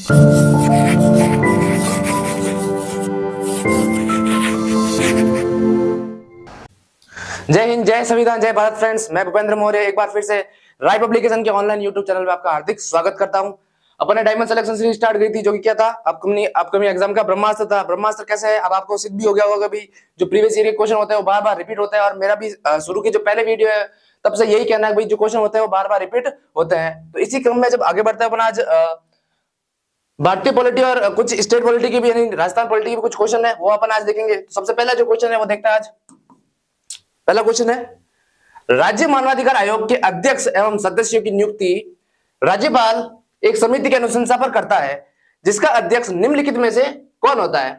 जय हिंद, जय संविधान, जय भारत। फ्रेंड्स, मैं भूपेंद्र मौर्य एक बार फिर से राय पब्लिकेशन के ऑनलाइन यूट्यूब चैनल में आपका हार्दिक स्वागत करता हूं। अपने डायमंड सिलेक्शन सीरीज स्टार्ट गई थी, जो कि क्या था, अपकमिंग एग्जाम का ब्रह्मास्त्र था। ब्रह्मास्त्र कैसे है, अब आपको सिद्ध भी हो गया होगा। भी जो प्रीवियस ईयर के क्वेश्चन होते हैं वो बार बार रिपीट होते हैं, और मेरा भी शुरू की जो पहले वीडियो है तब से यही कहना है भाई, जो क्वेश्चन होते हैं वो बार बार रिपीट होते हैं। तो इसी क्रम में जब आगे बढ़ते हैं अपन, आज भारतीय पॉलिटी और कुछ स्टेट पॉलिटी की भी, यानी राजस्थान पॉलिटी की भी कुछ क्वेश्चन है, वो अपन आज देखेंगे। तो सबसे पहला जो क्वेश्चन है वो देखते हैं आज। पहला क्वेश्चन है, राज्य मानवाधिकार आयोग के अध्यक्ष एवं सदस्यों की नियुक्ति राज्यपाल एक समिति की अनुशंसा पर करता है, जिसका अध्यक्ष निम्नलिखित में से कौन होता है।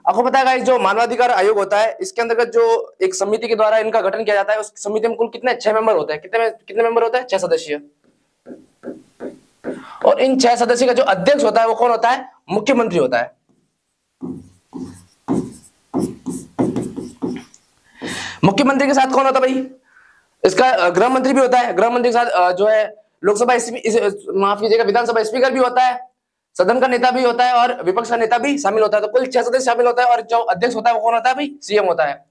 आपको पता है गाइस, जो मानवाधिकार आयोग होता है, इसके अंतर्गत जो एक समिति के द्वारा इनका गठन किया जाता है, उस समिति में कुल कितने 6 मेंबर होते हैं। कितने मेंबर होते हैं? 6 सदस्य। और इन 6 सदस्य का जो अध्यक्ष होता है वो कौन होता है? मुख्यमंत्री होता है। मुख्यमंत्री के साथ कौन होता है भाई? इसका गृह मंत्री भी होता है। गृह मंत्री के साथ जो है लोकसभा माफ कीजिएगा, विधानसभा स्पीकर भी होता है, सदन का नेता भी होता है, और विपक्ष का नेता भी शामिल होता है। तो कुल 6 सदस्य शामिल होता है, और जो अध्यक्ष होता है वो कौन होता है भाई? सीएम होता है।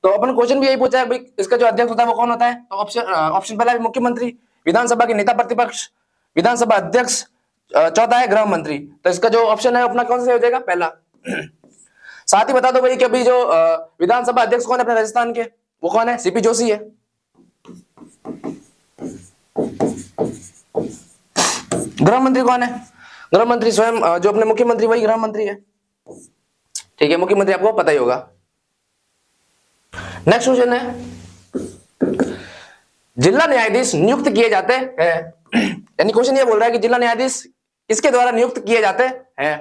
तो अपन क्वेश्चन भी यही पूछा है भाई, इसका जो अध्यक्ष होता है वो कौन होता है? तो ऑप्शन पहला है मुख्यमंत्री, विधानसभा के नेता प्रतिपक्ष, विधानसभा अध्यक्ष, चौथा है गृह मंत्री। तो इसका जो ऑप्शन है अपना कौन सा हो जाएगा? पहला। साथ ही बता दो भाई कि अभी जो विधानसभा अध्यक्ष कौन है अपने राजस्थान के, वो कौन है? सीपी जोशी है। गृह मंत्री कौन है? गृह मंत्री स्वयं जो अपने मुख्यमंत्री, वही गृह मंत्री है। ठीक है, मुख्यमंत्री आपको पता ही होगा। नेक्स्ट क्वेश्चन है, जिला न्यायाधीश नियुक्त किए जाते हैं। यानी क्वेश्चन ये बोल रहा है कि जिला न्यायाधीश किसके द्वारा नियुक्त किए जाते हैं।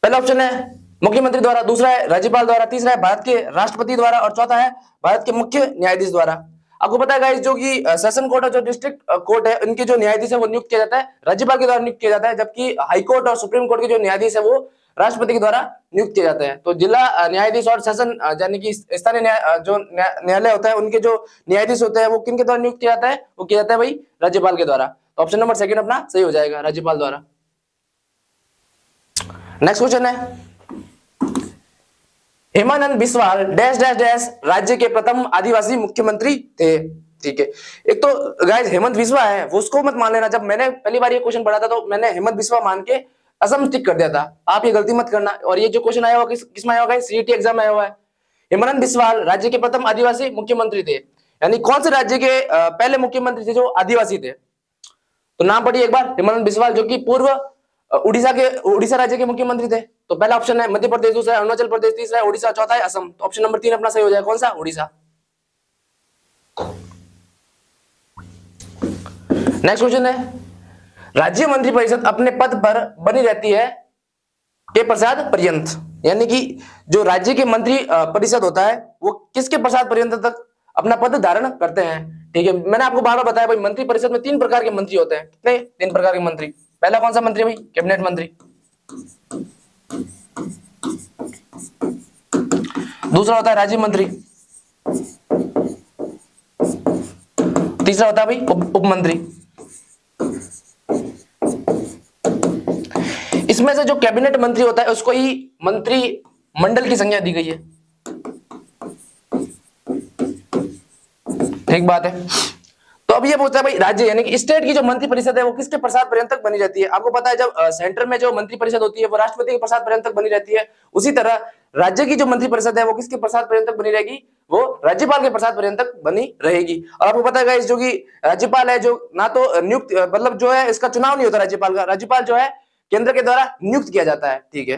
पहला ऑप्शन है मुख्यमंत्री द्वारा, दूसरा है राज्यपाल द्वारा, तीसरा है भारत के राष्ट्रपति द्वारा, और चौथा है भारत के मुख्य न्यायाधीश द्वारा। आपको पता है गाइस, जो कि सेशन कोर्ट और जो डिस्ट्रिक्ट कोर्ट है, इनके जो न्यायाधीश है वो नियुक्त किया जाता है राज्यपाल के द्वारा नियुक्त किया जाता है, जबकि हाई कोर्ट और सुप्रीम कोर्ट के जो न्यायाधीश है वो राष्ट्रपति के द्वारा नियुक्त किए जाते हैं। तो जिला न्यायाधीश और सेशन यानी कि स्थानीय जो न्यायालय होता है, उनके जो न्यायाधीश होते हैं वो किनके द्वारा नियुक्त किया जाता है? वो किया जाता है भाई राज्यपाल के द्वारा। तो ऑप्शन नंबर सेकंड अपना सही हो जाएगा, राज्यपाल द्वारा। नेक्स्ट क्वेश्चन है, Hemanand Biswal dash dash dash राज्य के प्रथम आदिवासी मुख्यमंत्री थे। ठीक है, एक तो गाइस हेमंत बिस्वा है, वो उसको मत मान लेना। जब मैंने पहली बार ये क्वेश्चन पढ़ा था तो मैंने हेमंत बिस्वा मान के असम टिक कर दिया था। आप ये गलती मत करना। और ये जो क्वेश्चन आया हुआ किसमें आया होगा? सीईटी एग्जाम में आया हुआ है। हेमानंद बिस्वाल राज्य के प्रथम आदिवासी मुख्यमंत्री थे, यानी कौन से राज्य के पहले मुख्यमंत्री थे जो आदिवासी थे? तो नाम पढ़िए एक बार, हेमानंद बिस्वाल, जो कि पूर्व उड़ीसा राज्य के मुख्यमंत्री थे। तो पहला ऑप्शन है मध्य प्रदेश, दूसरा है अरुणाचल प्रदेश, तीसरा है उड़ीसा, चौथा है असम। तो ऑप्शन नंबर 3 अपना सही हो जाएगा। कौन सा? उड़ीसा। नेक्स्ट क्वेश्चन है, राज्य मंत्रिपरिषद अपने पद पर बनी रहती है के प्रसाद पर्यंत। यानी कि जो राज्य के मंत्री परिषद होता है वो किसके प्रसाद पर्यंत तक अपना पद धारण करते हैं। ठीक है, मैंने आपको बार बार बताया भाई, मंत्री परिषद में 3 प्रकार के मंत्री होते हैं। कितने? 3 प्रकार के मंत्री। पहला कौन सा मंत्री भाई? कैबिनेट मंत्री। दूसरा होता है राज्य मंत्री। तीसरा होता है भाई उप मंत्री। इसमें से जो कैबिनेट मंत्री होता है उसको ही मंत्री मंडल की संज्ञा दी गई है। ठीक बात है। तो अब ये पूछता है भाई, राज्य यानी कि स्टेट की जो मंत्री परिषद है वो किसके प्रसाद पर्यंत तक बनी रहती है। आपको पता है जब सेंटर में जो मंत्री परिषद होती है वो राष्ट्रपति के प्रसाद पर्यंत तक बनी रहती है, उसी तरह राज्य की जो मंत्री परिषद है वो किसके प्रसाद पर्यंत तक बनी रहेगी? वो राज्यपाल के प्रसाद पर्यंत तक बनी रहेगी। और आपको पता है जो कि राज्यपाल है, जो ना तो नियुक्त, मतलब जो है इसका चुनाव नहीं होता राज्यपाल का। राज्यपाल जो है केंद्र के द्वारा नियुक्त किया जाता है। ठीक है,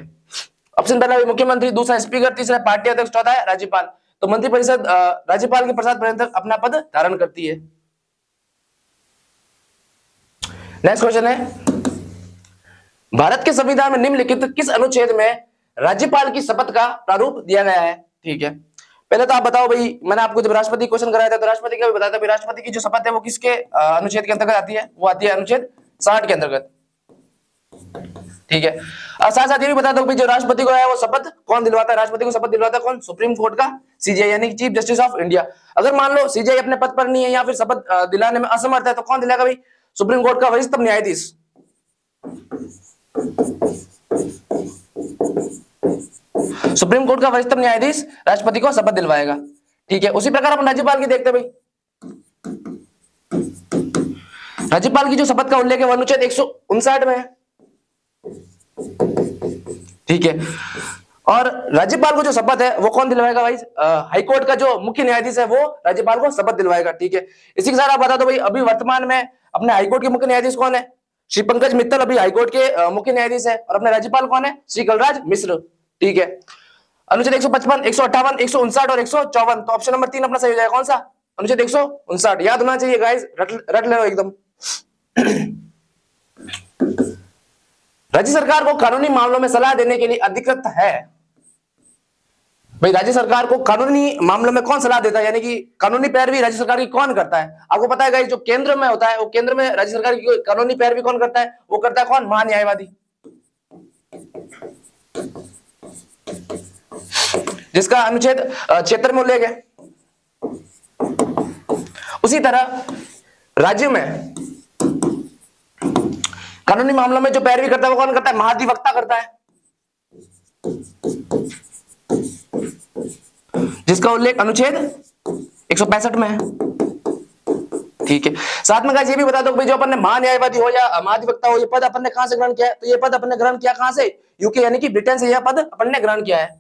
ऑप्शन पहला मुख्यमंत्री, दूसरा स्पीकर, तीसरा पार्टी अध्यक्ष, चौथा है राज्यपाल। तो मंत्रिपरिषद राज्यपाल के प्रसाद पर्यंत तक अपना पद धारण करती है। नेक्स्ट क्वेश्चन है, भारत के संविधान में निम्नलिखित किस अनुच्छेद में राज्यपाल की शपथ का प्रारूप दिया गया है? ठीक है, पहले तो आप बताओ भाई, मैंने आपको जब राष्ट्रपति क्वेश्चन कराया था तो राष्ट्रपति का भी बताया था। राष्ट्रपति की जो शपथ है वो किसके अनुच्छेद के अंतर्गत आती है? वो आती है अनुच्छेद 60 के अंतर्गत। ठीक है, और साथ साथ ये भी बता दो भाई, जो राष्ट्रपति को है वो शपथ कौन दिलवाता है? राष्ट्रपति को शपथ दिलवाता है कौन? सुप्रीम कोर्ट का सीजेआई, यानी कि चीफ जस्टिस ऑफ इंडिया। अगर मान लो सीजेआई अपने पद पर नहीं है या फिर शपथ दिलाने में असमर्थ है तो कौन दिलाएगा भाई? सुप्रीम कोर्ट का वरिष्ठतम न्यायाधीश। सुप्रीम कोर्ट का वरिष्ठतम न्यायाधीश राष्ट्रपति को शपथ दिलवाएगा। ठीक है, उसी प्रकार अपन राज्यपाल की देखते हैं भाई। राज्यपाल की जो शपथ का उल्लेख है वो अनुच्छेद 159 में है। ठीक है, और राज्यपाल को जो शपथ है वो कौन दिलवाएगा भाई? हाईकोर्ट का जो मुख्य न्यायाधीश है वो राज्यपाल को शपथ दिलवाएगा। ठीक है, इसी के साथ आप बता दो भाई, अभी वर्तमान में अपने हाईकोर्ट के मुख्य न्यायाधीश कौन है? श्री पंकज मित्तल अभी हाईकोर्ट के मुख्य न्यायाधीश है, और अपने राज्यपाल कौन है? श्री कलराज मिश्र। ठीक है, अनुच्छेद 155, 158, 159 और 154, तो ऑप्शन नंबर 3 अपना सही हो जाएगा। कौन सा? अनुच्छेद 159। याद होना चाहिए गाइस, रट ले एकदम। राज्य सरकार को कानूनी मामलों में सलाह देने के लिए अधिकृत है। भाई राज्य सरकार को कानूनी मामलों में कौन सलाह देता है, यानी कि कानूनी पैरवी राज्य सरकार की कौन करता है? आपको पता है गाइस, जो केंद्र में होता है वो केंद्र में राज्य सरकार की कानूनी पैरवी कौन करता है? वो करता है कौन? महान्यायवादी, जिसका अनुच्छेद 76 में उल्लेख है। उसी तरह राज्य में कानूनी मामलों में जो पैरवी करता है वो कौन करता है? महाधिवक्ता करता है, जिसका उल्लेख अनुच्छेद 165 में है। ठीक है, साथ में ये भी बता दो भाई, जो अपन ने महान्यायवादी हो या महाधिवक्ता हो, ये पद अपन ने कहां से ग्रहण किया है? तो ये पद अपन ने ग्रहण किया कहां से? यूके यानी कि ब्रिटेन से यह पद अपन ने ग्रहण किया है।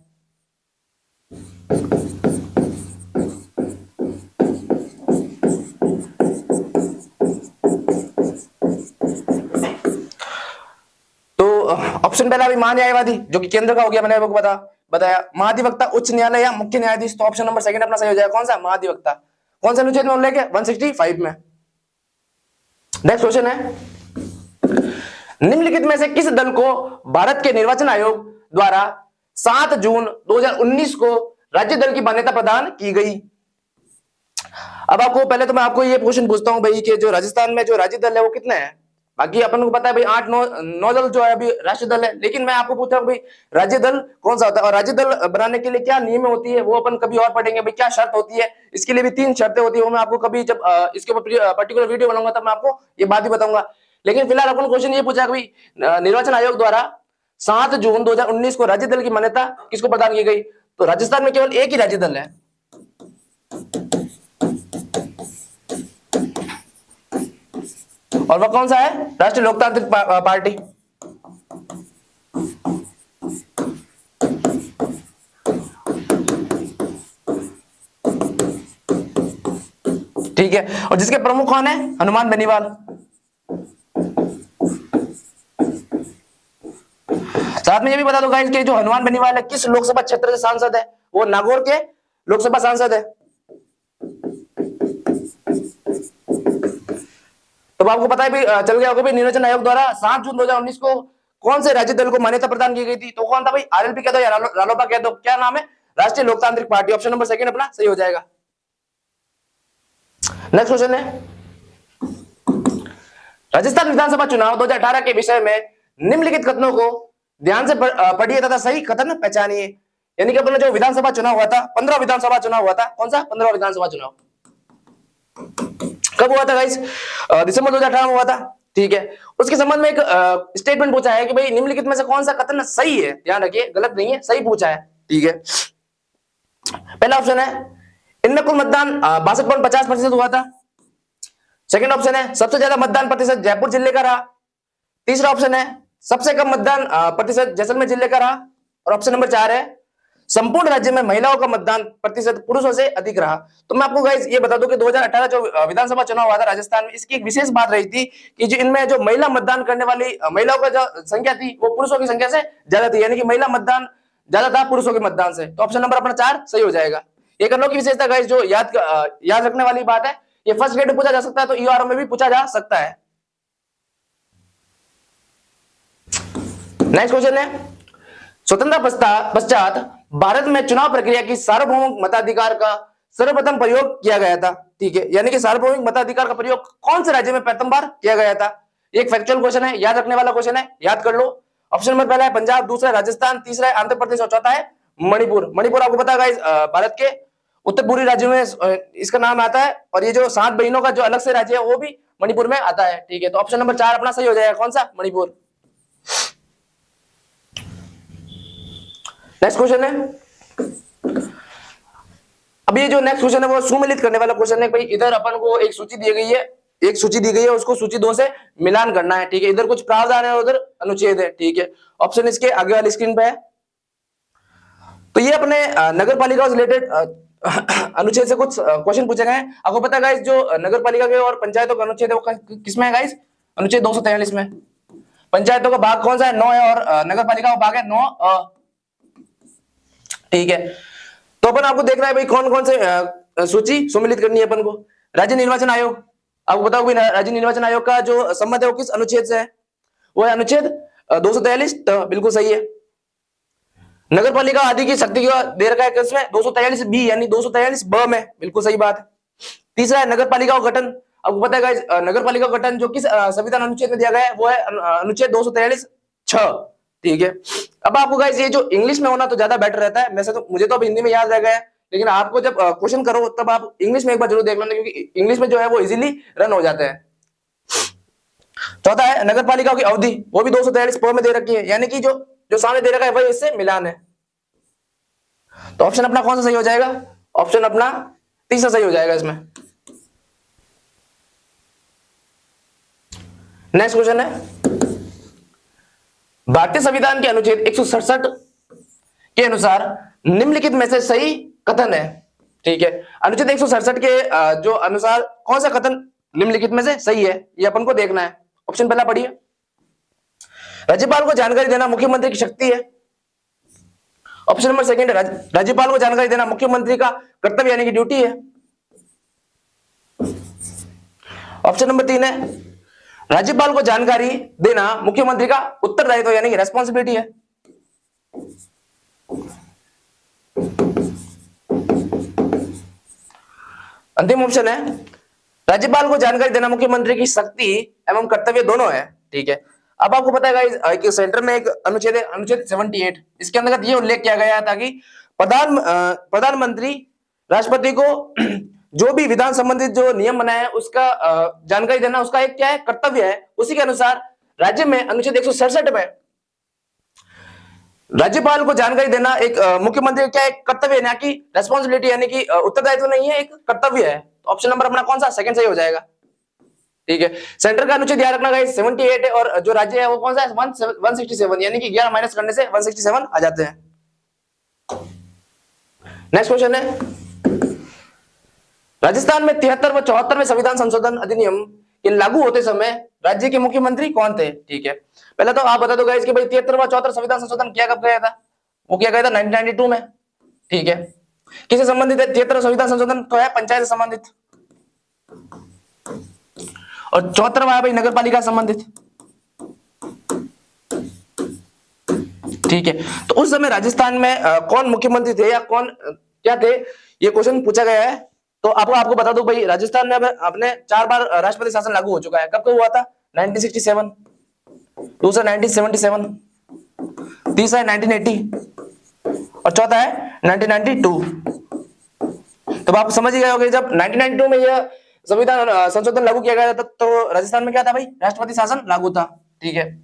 ऑप्शन पहला भी महान्यायवादी, जो कि केंद्र का हो गया, मैंने आपको बताया। महाधिवक्ता उच्च न्यायालय या मुख्य न्यायाधीश, तो ऑप्शन नंबर सेकंड अपना सही हो जाएगा। कौन सा? महाधिवक्ता। कौन सा अनुच्छेद में उल्लेख है? 165 में। नेक्स्ट क्वेश्चन है, निम्नलिखित में से किस दल को भारत के निर्वाचन आयोग द्वारा 7 जून 2019 को राज्य दल की मान्यता प्रदान की गई? अब आपको पहले तो मैं आपको ये क्वेश्चन पूछता हूं भाई कि जो राजस्थान में जो राज्य दल है वो कितने हैं? बाकी अपन को पता है भाई 8-9 दल जो है अभी राष्ट्रीय दल है, लेकिन मैं आपको पूछ रहा हूँ भाई राज्य दल कौन सा होता है, और राज्य दल बनाने के लिए क्या नियम होती है वो अपन कभी और पढ़ेंगे भाई। क्या शर्त होती है? इसके लिए भी 3 शर्तें होती है, वो मैं आपको कभी जब इसके ऊपर पर्टिकुलर वीडियो बनाऊंगा तब मैं आपको ये बात भी बताऊंगा। लेकिन फिलहाल अपन क्वेश्चन ये पूछा कि निर्वाचन आयोग द्वारा 7 जून 2019 को राज्य दल की मान्यता किसको प्रदान की गई? तो राजस्थान में केवल एक ही राज्य दल है, और वह कौन सा है? राष्ट्रीय लोकतांत्रिक पार्टी। ठीक है, और जिसके प्रमुख कौन है? हनुमान बेनीवाल। साथ में ये भी बता दो गाइस कि जो हनुमान बेनीवाल है किस लोकसभा क्षेत्र से सांसद है? वो नागौर के लोकसभा सांसद है। तो आपको पता है भी चल गया होगा भी निर्वाचन आयोग द्वारा 7 जून 2019 को कौन से राज्य दल को मान्यता प्रदान की गई थी? तो कौन था भाई? आरएलपी कह दो या रालोपा कह दो, क्या नाम है? राष्ट्रीय लोकतांत्रिक पार्टी। ऑप्शन नंबर सेकंड अपना सही हो जाएगा। नेक्स्ट क्वेश्चन है, राजस्थान विधानसभा चुनाव 2018 के विषय में निम्नलिखित कथनों को ध्यान से पढ़िए तथा सही कथन पहचानिए। यानी कि अपना जो विधानसभा चुनाव हुआ था, 15 विधानसभा चुनाव हुआ था, कौन सा? 15 विधानसभा चुनाव कब हुआ था गाइस? दिसंबर 2018 में हुआ था। ठीक है, उसके संबंध में एक स्टेटमेंट पूछा है कि भाई निम्नलिखित में से कौन सा कथन सही है? ध्यान रखिए, गलत नहीं है, सही पूछा है। ठीक है, पहला ऑप्शन है इनमें कुल मतदान 62.50% हुआ था। सेकंड ऑप्शन है सबसे ज्यादा मतदान प्रतिशत जयपुर जिले का रहा। तीसरा ऑप्शन है सबसे कम मतदान प्रतिशत जैसलमेर जिले का रहा। और ऑप्शन नंबर 4 है संपूर्ण राज्य में महिलाओं का मतदान प्रतिशत पुरुषों से अधिक रहा। तो मैं आपको गाइस ये बता दूं कि 2018 जो विधानसभा चुनाव हुआ था राजस्थान में, इसकी एक विशेष बात रही थी कि जो इनमें जो महिला मतदान करने वाली महिलाओं का जो संख्या थी वो पुरुषों की संख्या से ज्यादा थी, यानी कि महिला मतदान ज्यादा था पुरुषों के मतदान से। तो ऑप्शन नंबर अपना 4 सही हो जाएगा। एक अनोखी विशेषता गाइस जो याद रखने वाली बात है, ये फर्स्ट ग्रेड में पूछा जा सकता है तो ईआरओ में भी पूछा जा सकता है। नेक्स्ट क्वेश्चन है स्वतंत्रता पश्चात भारत में चुनाव प्रक्रिया की सार्वभौमिक मताधिकार का सर्वप्रथम प्रयोग किया गया था। ठीक है, यानी कि सार्वभौमिक मताधिकार का प्रयोग कौन से राज्य में प्रथम बार किया गया था? एक फैक्चुअल क्वेश्चन है, याद रखने वाला क्वेश्चन है, याद कर लो। ऑप्शन नंबर पहला है पंजाब, दूसरा है राजस्थान, तीसरा है आंध्र प्रदेश और चौथा है मणिपुर। मणिपुर आपको पता है भारत के उत्तर पूर्वी राज्यों में इसका नाम आता है, और ये जो 7 बहनों का जो अलग से राज्य है वो भी मणिपुर में आता है। ठीक है, तो ऑप्शन नंबर 4 अपना सही हो जाएगा। कौन सा? मणिपुर। नेक्स्ट क्वेश्चन है, अब ये जो नेक्स्ट क्वेश्चन है वो सुमेलित करने वाला क्वेश्चन है। भाई इधर अपन को एक सूची दी गई है, एक सूची दी गई है, उसको सूची 2 से मिलान करना है, ठीक है। इधर कुछ प्रावधान है, उधर अनुच्छेद है, ठीक है। ऑप्शन इसके आगे वाली स्क्रीन पे है। तो ये अपने नगर पालिका से रिलेटेड अनुच्छेद से कुछ क्वेश्चन पूछे गए हैं। आपको पता है गाइस, जो नगर पालिका के और पंचायतों का अनुच्छेद है वो किसमें है गाइस? अनुच्छेद 243 में। पंचायतों का भाग कौन सा है? 9 है, और नगर पालिका का भाग है 9 ठीक है। तो अपन आपको देखना है भाई कौन कौन से सूची सुमेलित करनी है अपन को। राज्य निर्वाचन आयोग, आपको बताओ भाई राज्य निर्वाचन आयोग का जो संबंध है वो किस अनुच्छेद से है? वो है अनुच्छेद 243, तो बिल्कुल सही है। नगर पालिका आदि की शक्ति को दे रखा है किसमें? 243 बी यानी 243 ब में, बिल्कुल सही बात है। तीसरा है नगर पालिका का गठन। आपको पता है गाइस, नगर पालिका का गठन जो किस संविधान अनुच्छेद में दिया गया है वो है अनुच्छेद 243 6, ठीक है। अब आपको गाइस ये जो इंग्लिश में होना तो ज्यादा बेटर रहता है, वैसे तो मुझे तो अब हिंदी में याद रह गया है, लेकिन आपको जब क्वेश्चन करो तब आप इंग्लिश में एक बार जरूर देख लेना, क्योंकि इंग्लिश में जो है वो इजीली रन हो जाते हैं। चौथा है नगर पालिका की अवधि, वो भी 243 प में दे रखी है, यानी कि जो जो सामने दे रखा है वही इससे मिलान है। तो ऑप्शन अपना कौन सा सही हो जाएगा? ऑप्शन अपना तीसरा सही हो जाएगा इसमें। नेक्स्ट क्वेश्चन है, भारतीय संविधान के अनुच्छेद 167 के अनुसार निम्नलिखित में से सही कथन है, ठीक है। अनुच्छेद 167 के जो अनुसार कौन सा कथन निम्नलिखित में से सही है, ये अपन को देखना है। ऑप्शन पहला पढ़िए, राज्यपाल को जानकारी देना मुख्यमंत्री की शक्ति है। ऑप्शन नंबर सेकंड, राज्यपाल को जानकारी देना मुख्यमंत्री का कर्तव्य यानी कि ड्यूटी है। ऑप्शन नंबर 3 है, राज्यपाल को जानकारी देना मुख्यमंत्री का उत्तरदायित्व यानी कि रेस्पॉन्सिबिलिटी है। अंतिम ऑप्शन है, राज्यपाल को जानकारी देना मुख्यमंत्री की शक्ति एवं कर्तव्य दोनों है, ठीक है। अब आपको पता है कि सेंटर में एक अनुच्छेद है, अनुच्छेद 78, इसके अंतर्गत ये उल्लेख किया गया था कि प्रधानमंत्री राष्ट्रपति को जो भी विधान संबंधित जो नियम बनाया है उसका जानकारी देना उसका एक क्या है? कर्तव्य है। उसी के अनुसार राज्य में अनुच्छेद 167 में राज्यपाल को जानकारी देना एक मुख्यमंत्री का क्या एक कर्तव्य है, ना कि रेस्पॉन्सिबिलिटी, यानी कि उत्तरदायित्व नहीं है, एक कर्तव्य है। तो ऑप्शन नंबर अपना कौन सा? सेकंड सही हो जाएगा, ठीक है। सेंटर का अनुच्छेद याद रखना गाइस 78 है, और जो राज्य है वो कौन सा है? 167, यानी कि 11 माइनस करने से 167 आ जाते हैं। नेक्स्ट क्वेश्चन है, राजस्थान में 73 व 74वें संविधान संशोधन अधिनियम के लागू होते समय राज्य के मुख्यमंत्री कौन थे, ठीक है। पहले तो आप बता दो गाइस कि भाई 73 व 74 संविधान संशोधन किया कब गया था? वो किया गया था 1992 में, ठीक है। किससे संबंधित है 73 संविधान संशोधन? तो है पंचायत से संबंधित, और 74वां है भाई नगर पालिका संबंधित, ठीक है। तो उस समय राजस्थान में कौन मुख्यमंत्री थे या कौन क्या थे, ये क्वेश्चन पूछा गया है। तो आपको बता दो भाई, राजस्थान में अपने 4 बार राष्ट्रपति शासन लागू हो चुका है। कब हुआ था? 1967, दूसरा 1977, तीसरा है 1980, और चौथा है 1992। तो आप समझ ही गए होंगे, जब 1992 में यह संविधान संशोधन लागू किया गया था तो राजस्थान में क्या था भाई? राष्ट्रपति शासन लागू था, ठीक है।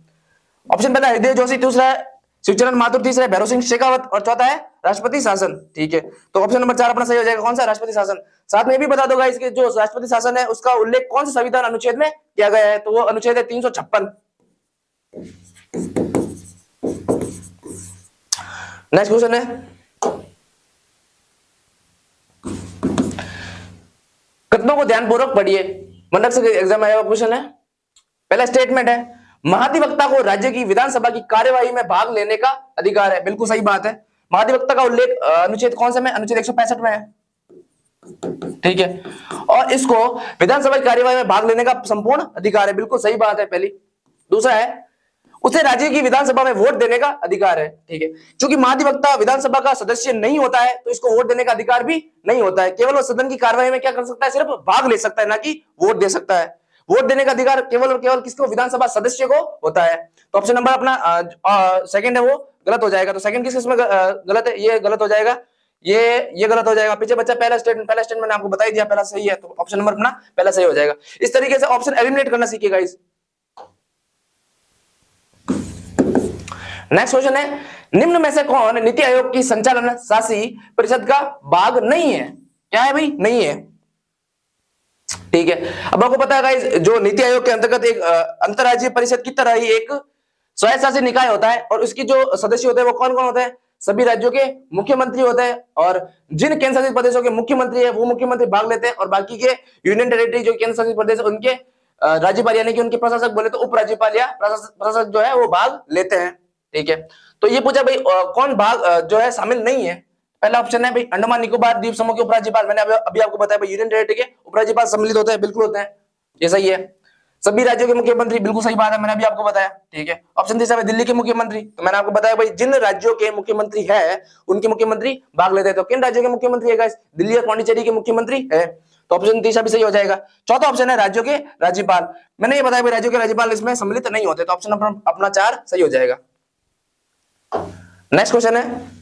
ऑप्शन पहला हृदय जोशी, दूसरा है शिवचरण माथुर, तीसरा है भैरव सिंह शेखावत, और चौथा है राष्ट्रपति शासन, ठीक है। तो ऑप्शन नंबर 4 अपना सही हो जाएगा, कौन सा? राष्ट्रपति शासन। साथ में भी बता दो गाइस कि जो राष्ट्रपति शासन है उसका उल्लेख कौन से संविधान अनुच्छेद में किया गया है? तो वो अनुच्छेद है 356। नेक्स्ट क्वेश्चन है, कथनों को ध्यानपूर्वक पढ़िए, मंडक से एग्जाम आया हुआ क्वेश्चन है। पहला स्टेटमेंट है, महाधिवक्ता को राज्य की विधानसभा की कार्यवाही में भाग लेने का अधिकार है। बिल्कुल सही बात है। महाधिवक्ता का उल्लेख अनुच्छेद कौन से में? अनुच्छेद 165 में है, ठीक है। और इसको विधानसभा की कार्यवाही में भाग लेने का संपूर्ण अधिकार है, बिल्कुल सही बात है पहली। दूसरा है, उसे राज्य की विधानसभा में वोट देने का अधिकार है, ठीक है। क्योंकि महाधिवक्ता विधानसभा का सदस्य नहीं होता है तो इसको वोट देने का अधिकार भी नहीं होता है। केवल वो सदन की कार्यवाही में क्या कर सकता है? सिर्फ भाग ले सकता है, ना कि वोट दे सकता है। वोट देने का अधिकार केवल और केवल किसको? विधानसभा सदस्य को होता है। तो ऑप्शन नंबर अपना सेकंड है वो गलत हो जाएगा। तो सेकंड किस में गलत है? ये गलत हो जाएगा, ये गलत हो जाएगा। पीछे बच्चा पहला स्टेटमेंट मैंने आपको बता ही दिया, पहला सही है, तो ऑप्शन नंबर अपना पहला सही हो जाएगा। इस तरीके से ऑप्शन एलिमिनेट करना सीखिएगा। इस नेक्स्ट क्वेश्चन है, निम्न में से कौन नीति आयोग की संचालन शासी परिषद का भाग नहीं है? क्या है भाई? नहीं है। ठीक है, अब आपको पता है गाइस, जो नीति आयोग के अंतर्गत एक अंतरराज्यीय परिषद की तरह ही एक स्वयंशासित निकाय होता है, और उसकी जो सदस्य होते हैं वो कौन कौन होते हैं? सभी राज्यों के मुख्यमंत्री होते हैं, और जिन केंद्र शासित प्रदेशों के मुख्यमंत्री है वो मुख्यमंत्री भाग लेते हैं, और बाकी के यूनियन टेरिटरी जो केंद्र शासित प्रदेश है उनके राज्यपाल यानी कि उनके प्रशासक बोले तो उपराज्यपाल या प्रशासक जो है वो भाग लेते हैं। ठीक है, तो ये पूछा भाई कौन भाग जो है शामिल नहीं है? पहला ऑप्शन है भाई अंडमान निकोबार द्वीप समूह के उपराज्यपाल। मैंने अभी आपको बताया भाई यूनियन टेरिटरी के उपराज्यपाल सम्मिलित होते हैं, बिल्कुल होते हैं, ये सही है। सभी राज्यों के मुख्यमंत्री, बिल्कुल सही बात है, मैंने अभी आपको बताया। ठीक है, ऑप्शन तीसरा है दिल्ली के मुख्यमंत्री। तो मैंने आपको बताया भाई जिन राज्यों के मुख्यमंत्री है उनके मुख्यमंत्री भाग लेते हैं। तो किन राज्यों के मुख्यमंत्री है गाइस? दिल्ली और पांडिचेरी के मुख्यमंत्री है, तो ऑप्शन तीसरा भी सही हो जाएगा। चौथा ऑप्शन है राज्यों के राज्यपाल। मैंने ये बताया भाई राज्यों के राज्यपाल इसमें सम्मिलित नहीं होते, तो ऑप्शन अपना 4 सही हो जाएगा। नेक्स्ट क्वेश्चन है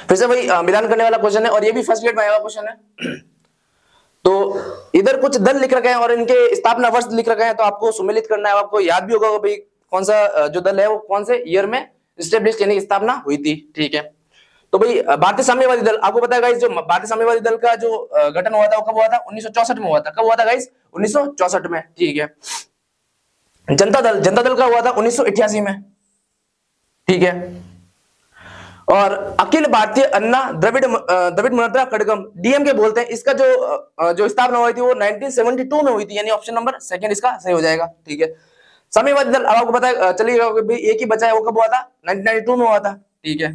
फिर से भाई मिलान करने वाला क्वेश्चन है, और ये भी फर्स्ट ग्रेड में आया हुआ क्वेश्चन है। तो इधर कुछ दल लिख रखे हैं और इनके स्थापना वर्ष लिख रखे हैं, तो आपको सुमेलित करना है। आपको याद भी होगा भाई कौन सा जो दल है वो कौन से ईयर में स्टेब्लिश यानी स्थापना हुई थी। ठीक है, तो भाई भारतीय साम्यवादी दल, आपको पता है गाइस जो भारतीय साम्यवादी दल का जो गठन हुआ था वो कब हुआ था? 1964 में हुआ था। कब हुआ था गाइस? 1964 में। ठीक है, जनता दल का हुआ था 1988 में। ठीक है, और अखिल भारतीय अन्ना द्रविड़ मुनेत्र कड़गम डीएमके बोलते हैं, इसका जो स्थापना हुई थी वो 1972 में हुई थी, यानी ऑप्शन नंबर सेकंड इसका सही हो जाएगा। ठीक है, साम्यवादी दल, अब आपको पता है चलिएगा एक ही बचा है, वो कब हुआ था? 1992 में हुआ था। ठीक है,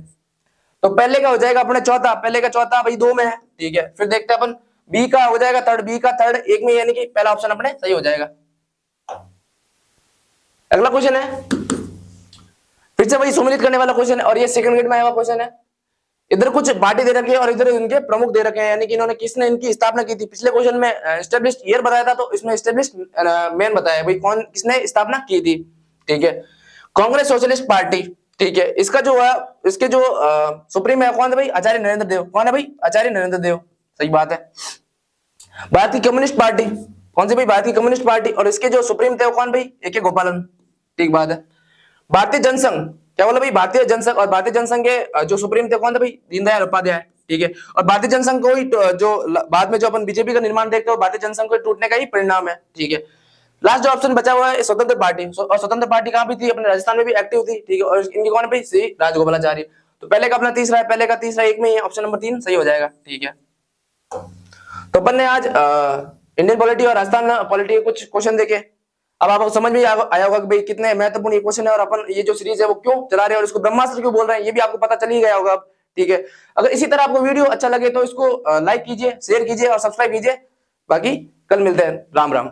तो पहले का हो जाएगा अपने चौथा, पहले का चौथा भाई 2 में है। ठीक है, फिर देखते हैं अपन बी का हो जाएगा थर्ड, बी का थर्ड 1 में, यानी कि पहला ऑप्शन अपने सही हो जाएगा। अगला क्वेश्चन है फिर से वही सम्मिलित करने वाला क्वेश्चन है, और ये सेकंड ग्रेड में आया हुआ क्वेश्चन है। इधर कुछ पार्टी दे रखी है और इधर इनके प्रमुख दे रखे हैं, यानी कि इन्होंने किसने इनकी स्थापना की थी। पिछले क्वेश्चन में एस्टेब्लिश्ड ईयर बताया था, तो इसमें एस्टेब्लिश्ड मैन बताया भाई कौन किसने स्थापना की थी। ठीक है, कांग्रेस सोशलिस्ट पार्टी। ठीक है, इसका जो है इसके जो सुप्रीम है कौन है भाई? आचार्य नरेंद्र देव। कौन है भाई? आचार्य नरेंद्र देव, सही बात है। भारतीय कम्युनिस्ट पार्टी, कौन सी भाई? भारतीय कम्युनिस्ट पार्टी, और इसके जो सुप्रीम थे कौन भाई? AK गोपालन। ठीक बात है। भारतीय जनसंघ, क्या बोला भाई? भारतीय जनसंघ, और भारतीय जनसंघ के जो सुप्रीम थे कौन थे भाई? दीनदयाल उपाध्याय। ठीक है, और भारतीय जनसंघ को ही जो बाद में जो अपन बीजेपी का निर्माण देखते हो भारतीय जनसंघ को टूटने का ही परिणाम है। ठीक है, लास्ट जो ऑप्शन बचा हुआ है स्वतंत्र पार्टी, और स्वतंत्र पार्टी कहां भी थी? अपने राजस्थान में भी एक्टिव थी। ठीक है, और इनकी कौन है भाई? श्री राजगोपालाचारी। तो पहले का अपना तीसरा है, पहले का तीसरा 1 में ही है, ऑप्शन नंबर 3 सही हो जाएगा। ठीक है, तो अपन ने आज इंडियन पॉलिटी और राजस्थान पॉलिटी के कुछ क्वेश्चन देखे। अब आपको समझ में आया होगा कि भाई कितने महत्वपूर्ण ये क्वेश्चन है, और अपन ये जो सीरीज है वो क्यों चला रहे हैं और इसको ब्रह्मास्त्र क्यों बोल रहे हैं, ये भी आपको पता चल ही गया होगा अब। ठीक है, अगर इसी तरह आपको वीडियो अच्छा लगे तो इसको लाइक कीजिए, शेयर कीजिए और सब्सक्राइब कीजिए। बाकी कल मिलते हैं। राम राम।